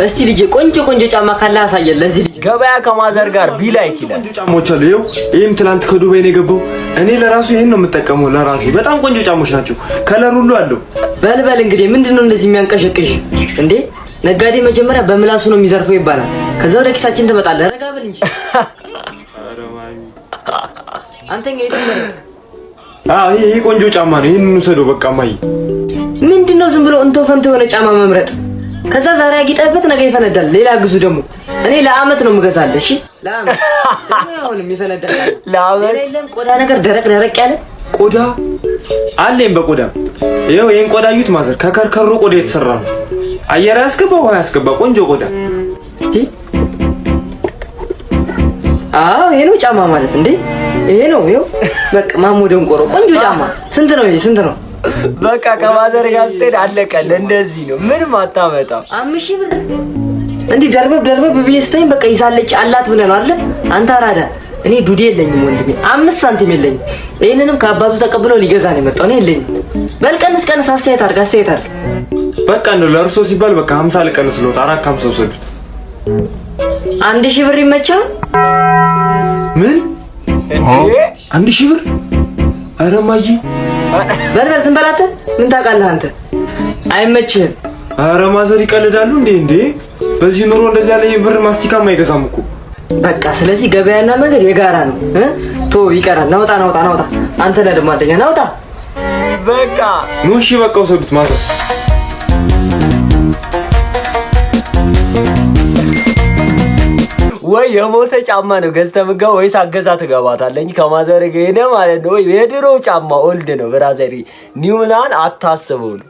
እስቲ ልጄ ቆንጆ ጫማ ካለ አሳየን። ለዚህ ልጅ ገበያ ከማዘር ጋር ቢላይክ ይላል። ቆንጆ ጫማዎች አሉ። ይኸው ይሄም ትላንት ከዱባይ ነው የገባው። እኔ ለራሱ ይሄን ነው የምጠቀመው ለራሴ። በጣም ቆንጆ ጫማዎች ናቸው። ከለር ሁሉ አለው። በልበል እንግዲህ ምንድነው እንደዚህ የሚያንቀሸቅሽ እንዴ? ነጋዴ መጀመሪያ በምላሱ ነው የሚዘርፈው ይባላል። ከዛ ወደ ኪሳችን ትመጣለህ። ረጋ በል እንጂ አንተኛ የትመረጥ? ይሄ ቆንጆ ጫማ ነው። ይሄን እንውሰደው በቃ። ማይ ምንድነው ዝም ብሎ እንቶ ፈንቶ የሆነ ጫማ መምረጥ? ከዛ ዛሬ አጊጠበት ነገ ይፈነዳል። ሌላ ግዙ ደግሞ። እኔ ለአመት ነው የምገዛልህ። እሺ ለአመት ደግሞ አሁንም ይፈነዳል። ለአመት የለም ቆዳ ነገር ደረቅ ያለ ቆዳ አለኝ። በቆዳ ይኸው ይሄን ቆዳ እዩት ማዘር። ከከርከሮ ቆዳ የተሰራ ነው። አየር ያስገባ ውሃ ያስገባ ቆንጆ ቆዳ። እስቲ ይሄ ነው ጫማ ማለት እንዴ? ይሄ ነው ይኸው በቃ ማሞ ደንቆሮ ቆንጆ ጫማ። ስንት ነው ይሄ? ስንት ነው? በቃ ከማዘር ጋር ስትሄድ አለቀል። እንደዚህ ነው ምንም አታመጣም። 5000 ብር እንዲህ ደርበብ ብዬ ስታይ በቃ ይዛለች አላት ብለህ ነው አይደል? አንተ አራዳ። እኔ ዱዴ የለኝም ወንድሜ፣ 5 ሳንቲም የለኝም። ይሄንንም ከአባቱ ተቀብሎ ሊገዛ ነው የመጣው። እኔ የለኝም። በልቀንስ አስተያየት አድርግ። በቃ እንደው ለእርሶ ሲባል በቃ 50 ልቀንስ ሎት 450 ወሰዱት። 1000 ብር ይመቻል? ምን እንዴ 1000 ብር? ኧረ ማዬ በልበል ዝም በል አንተ። ምን ታውቃለህ አንተ? አይመችህም። ኧረ ማዘር ይቀልዳሉ እንዴ? በዚህ ኑሮ እንደዚህ ያለ ብር ማስቲካም አይገዛም እኮ። በቃ ስለዚህ ገበያና መንገድ የጋራ ነው። ቶ ይቀራል። ናውጣ አንተ ነህ ደግሞ አንደኛ ናውጣ። በቃ ኑ እሺ በቃ ወሰዱት ማዘር። ወይ የሞተ ጫማ ነው ገዝተህ ምገባ ወይስ አገዛ ትገባታለህ? ከማዘር ጋር ሄደህ ማለት ነው። የድሮ ጫማ ኦልድ ነው ብራዘሪ፣ ኒው ምናምን አታስበው ነው።